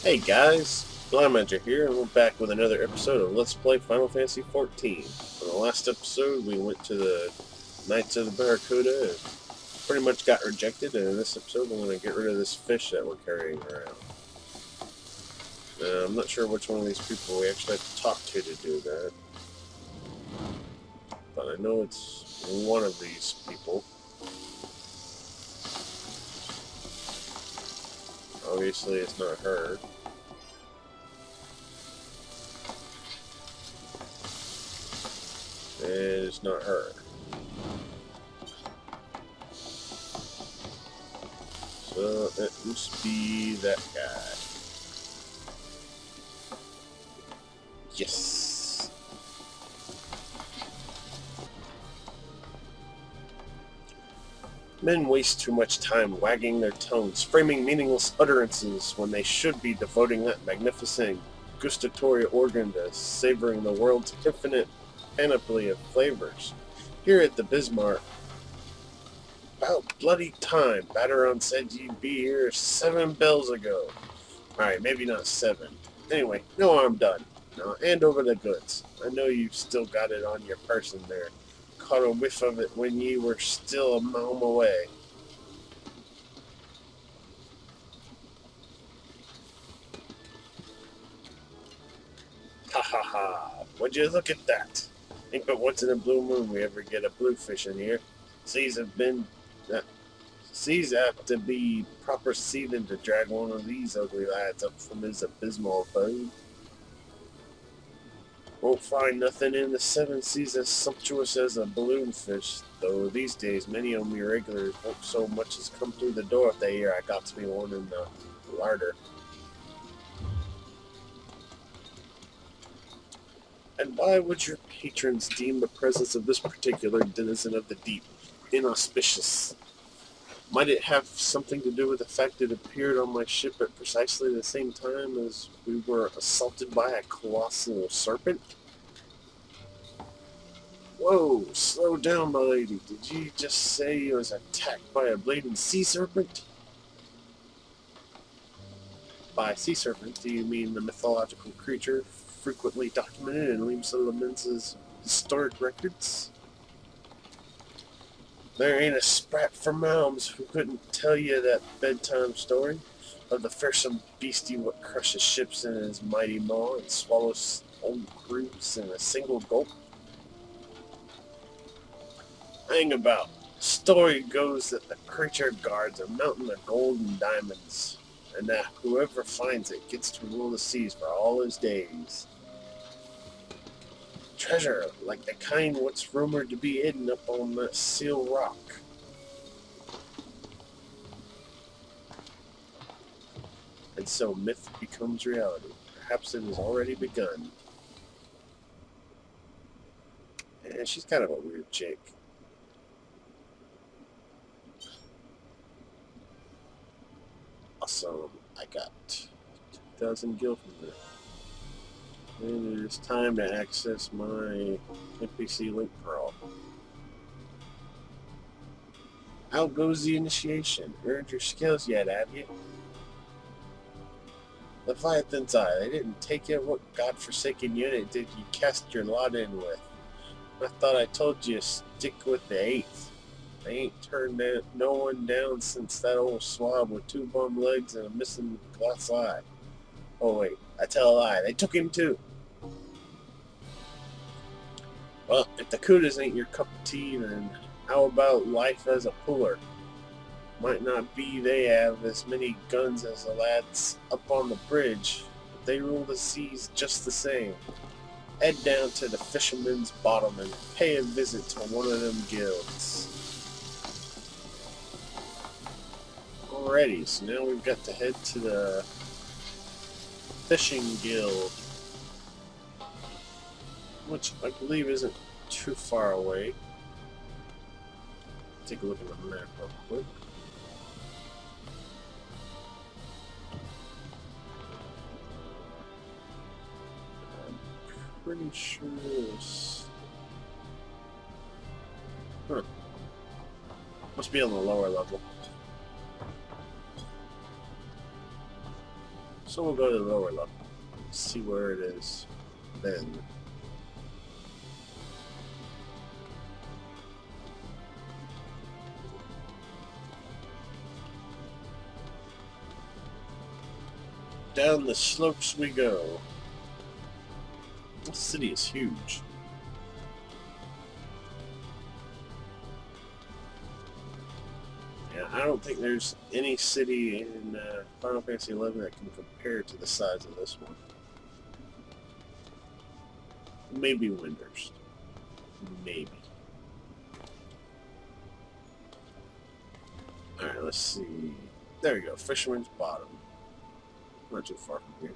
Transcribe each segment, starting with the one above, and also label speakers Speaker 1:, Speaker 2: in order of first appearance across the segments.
Speaker 1: Hey guys, Manager here, and we're back with another episode of Let's Play Final Fantasy XIV. In the last episode, we went to the Knights of the Barracuda and pretty much got rejected, and in this episode, we're going to get rid of this fish that we're carrying around. I'm not sure which one of these people we actually have to talk to do that, but I know it's one of these people. Obviously, it's not her. And it's not her. So it must be that guy. Yes! Men waste too much time wagging their tongues, framing meaningless utterances when they should be devoting that magnificent gustatory organ to savoring the world's infinite panoply of flavors. Here at the Bismarck, about bloody time. Batteron said you'd be here 7 bells ago. Alright, maybe not 7. Anyway, no, I'm done. Now hand over the goods. I know you've still got it on your person there. Caught a whiff of it when ye were still a mile away. Ha ha ha. Would you look at that? Ain't but once in a blue moon we ever get a bluefish in here. Seas have been... Seas have to be proper seething to drag one of these ugly lads up from his abysmal abode. Won't find nothing in the 7 seas as sumptuous as a balloonfish, though these days many of me regulars won't so much as come through the door if they hear I got me one in the larder. And why would your patrons deem the presence of this particular denizen of the deep inauspicious? Might it have something to do with the fact it appeared on my ship at precisely the same time as we were assaulted by a colossal serpent? Whoa, slow down, my lady. Did you just say you was attacked by a bleeding sea serpent? By sea serpent, do you mean the mythological creature frequently documented in Liam Solomon's historic records? There ain't a sprat from Elms who couldn't tell you that bedtime story of the fearsome beastie what crushes ships in his mighty maw and swallows old crews in a single gulp. Hang about. Story goes that the creature guards a mountain of gold and diamonds, and that whoever finds it gets to rule the seas for all his days. Treasure, like the kind what's rumored to be hidden up on that seal rock. And so myth becomes reality. Perhaps it has already begun. And she's kind of a weird chick. Awesome. I got 2,000 gil from there. And it is time to access my NPC link crawl. How goes the initiation? Earned your skills yet, have you? Leviathan's Eye. They didn't take you. What godforsaken unit did you cast your lot in with? I thought I told you to stick with the 8th. They ain't turned no one down since that old swab with 2 bum legs and a missing glass eye. Oh wait, I tell a lie. They took him too. Well, if the kudas ain't your cup of tea, then how about life as a puller? Might not be they have as many guns as the lads up on the bridge, but they rule the seas just the same. Head down to the Fisherman's Bottom and pay a visit to one of them guilds. Alrighty, so now we've got to head to the Fishing Guild, which I believe isn't too far away. Take a look at the map real quick. I'm pretty sure this... Huh. Must be on the lower level. So we'll go to the lower level. See where it is then. Down the slopes we go. This city is huge. Yeah, I don't think there's any city in Final Fantasy XI that can compare to the size of this one. Maybe Windhurst. Maybe. Alright, let's see. There we go. Fisherman's Bottom. Not too far from here.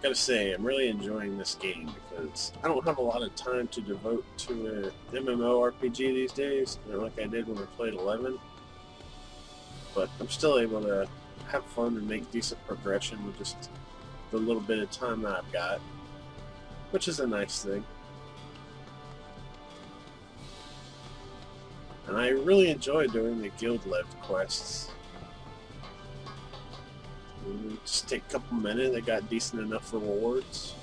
Speaker 1: Gotta say, I'm really enjoying this game because I don't have a lot of time to devote to an MMORPG these days, like I did when I played 11. But I'm still able to have fun and make decent progression with just the little bit of time that I've got, which is a nice thing. And I really enjoy doing the guild-led quests. Just take a couple minutes, they got decent enough rewards.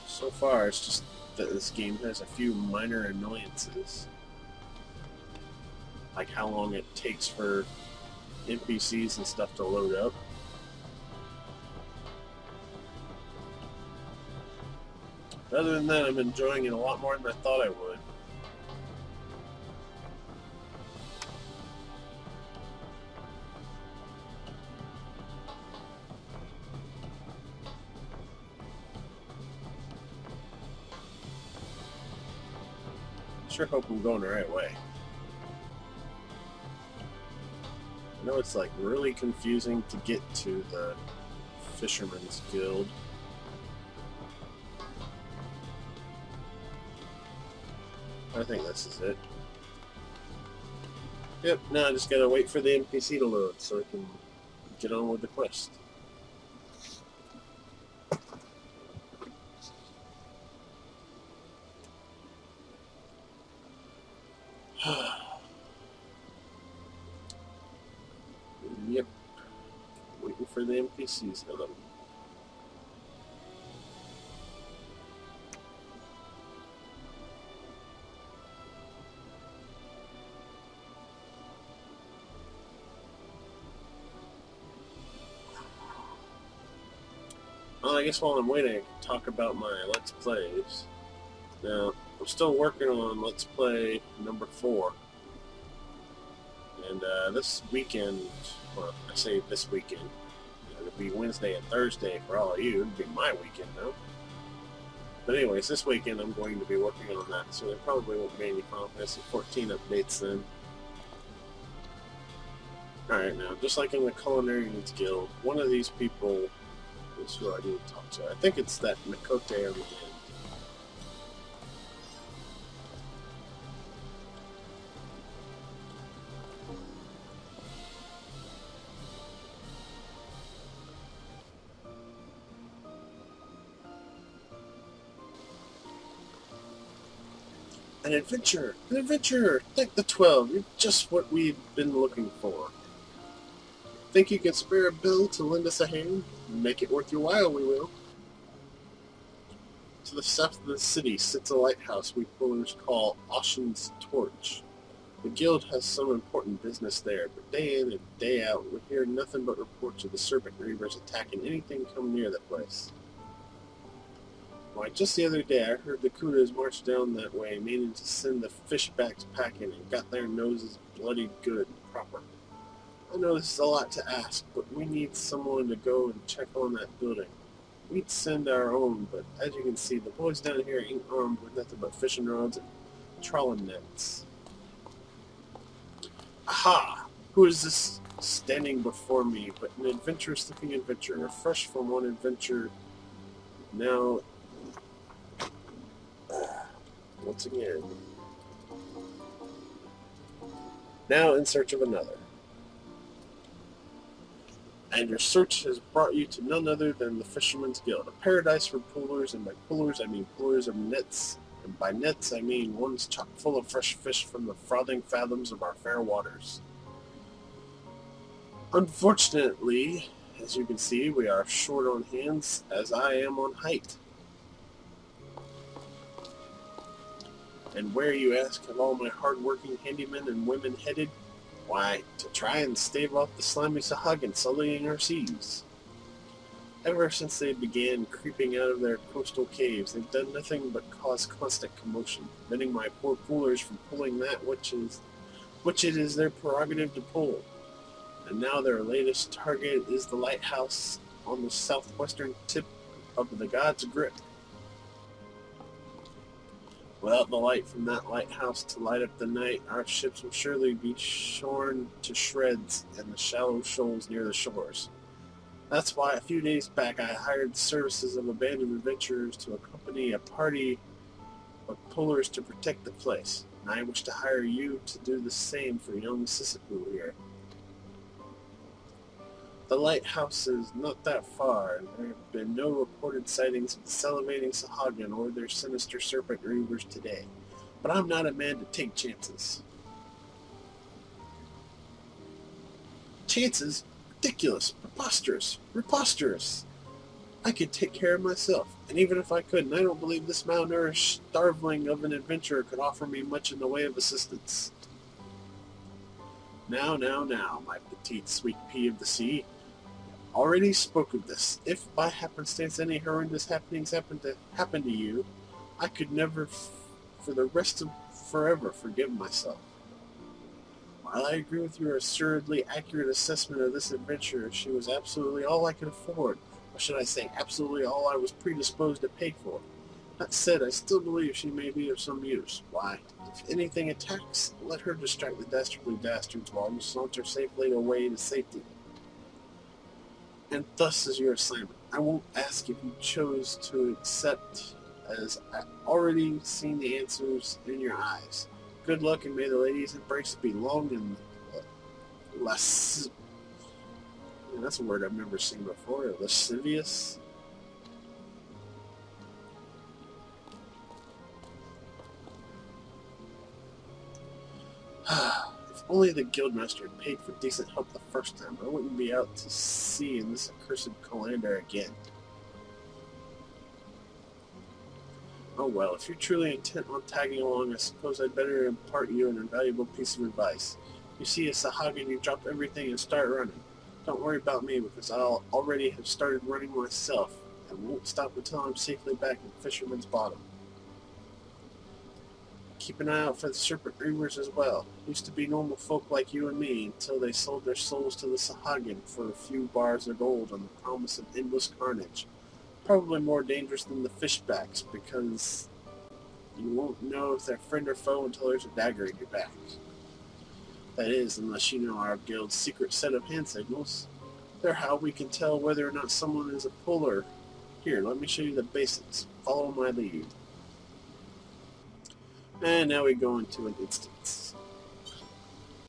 Speaker 1: So far, it's just that this game has a few minor annoyances. Like how long it takes for NPCs and stuff to load up. Other than that, I'm enjoying it a lot more than I thought I would. Sure hope I'm going the right way. I know it's like really confusing to get to the Fisherman's Guild. I think this is it. Yep, now I just gotta wait for the NPC to load so I can get on with the quest. Yep. Waiting for the NPCs to load. Well, I guess while I'm waiting, I can talk about my Let's Plays. Now, I'm still working on Let's Play number 4. And this weekend, well, I say this weekend, it'll be Wednesday and Thursday for all of you. It'll be my weekend now. But anyways, this weekend I'm going to be working on that, so there probably won't be any Final Fantasy 14 updates then. Alright, now, just like in the Culinarians Guild, one of these people is who I need to talk to. I think it's that Mikote on the end. An adventure! An adventure! Thank the 12. You're just what we've been looking for. Think you can spare a bill to lend us a hand? Make it worth your while, we will. To the south of the city sits a lighthouse we pullers call Ocean's Torch. The guild has some important business there, but day in and day out we hear nothing but reports of the Serpent Reavers attacking anything come near that place. Why, just the other day I heard the Kudas marched down that way, meaning to send the fishbacks packing, and got their noses bloody good and proper. I know this is a lot to ask, but we need someone to go and check on that building. We'd send our own, but as you can see, the boys down here ain't armed with nothing but fishing rods and trawling nets. Aha! Who is this standing before me but an adventurous-looking adventurer, fresh from one adventure. Now, once again. Now in search of another. And your search has brought you to none other than the Fisherman's Guild, a paradise for pullers, and by pullers I mean pullers of nets, and by nets I mean ones chock full of fresh fish from the frothing fathoms of our fair waters. Unfortunately, as you can see, we are short on hands, as I am on height. And where, you ask, have all my hard-working handymen and women headed? Why, to try and stave off the slimy Sahagin sullying our seas. Ever since they began creeping out of their coastal caves, they've done nothing but cause constant commotion, preventing my poor pullers from pulling that which it is their prerogative to pull. And now their latest target is the lighthouse on the southwestern tip of the God's Grip. Without the light from that lighthouse to light up the night, our ships will surely be shorn to shreds in the shallow shoals near the shores. That's why a few days back I hired the services of abandoned adventurers to accompany a party of pullers to protect the place, and I wish to hire you to do the same for young Sisyphus here. The lighthouse is not that far, and there have been no reported sightings of the salivating Sahagin or their sinister serpent reavers today. But I'm not a man to take chances. Chances? Ridiculous! Preposterous! I could take care of myself, and even if I couldn't, I don't believe this malnourished starveling of an adventurer could offer me much in the way of assistance. Now, my petite sweet pea of the sea. Already spoke of this. If by happenstance any horrendous happenings happen to you, I could never, for the rest of forever, forgive myself. While I agree with your assuredly accurate assessment of this adventure, she was absolutely all I could afford, or should I say, absolutely all I was predisposed to pay for. That said, I still believe she may be of some use. Why, if anything attacks, let her distract the dastardly bastards while you saunter safely away to safety. And thus is your assignment. I won't ask if you chose to accept, as I've already seen the answers in your eyes. Good luck, and may the lady's embrace be long and less. That's a word I've never seen before. Lascivious. If only the guildmaster had paid for decent help the first time, I wouldn't be out to sea in this accursed colander again. Oh well, if you're truly intent on tagging along, I suppose I'd better impart you an invaluable piece of advice. You see a Sahagin, you drop everything and start running. Don't worry about me, because I'll already have started running myself, and won't stop until I'm safely back in Fisherman's Bottom. Keep an eye out for the serpent reavers as well. Used to be normal folk like you and me, until they sold their souls to the Sahagin for a few bars of gold on the promise of endless carnage. Probably more dangerous than the fishbacks, because you won't know if they're friend or foe until there's a dagger in your back. That is, unless you know our guild's secret set of hand signals. They're how we can tell whether or not someone is a puller. Here, let me show you the basics. Follow my lead. And now we go into an instance.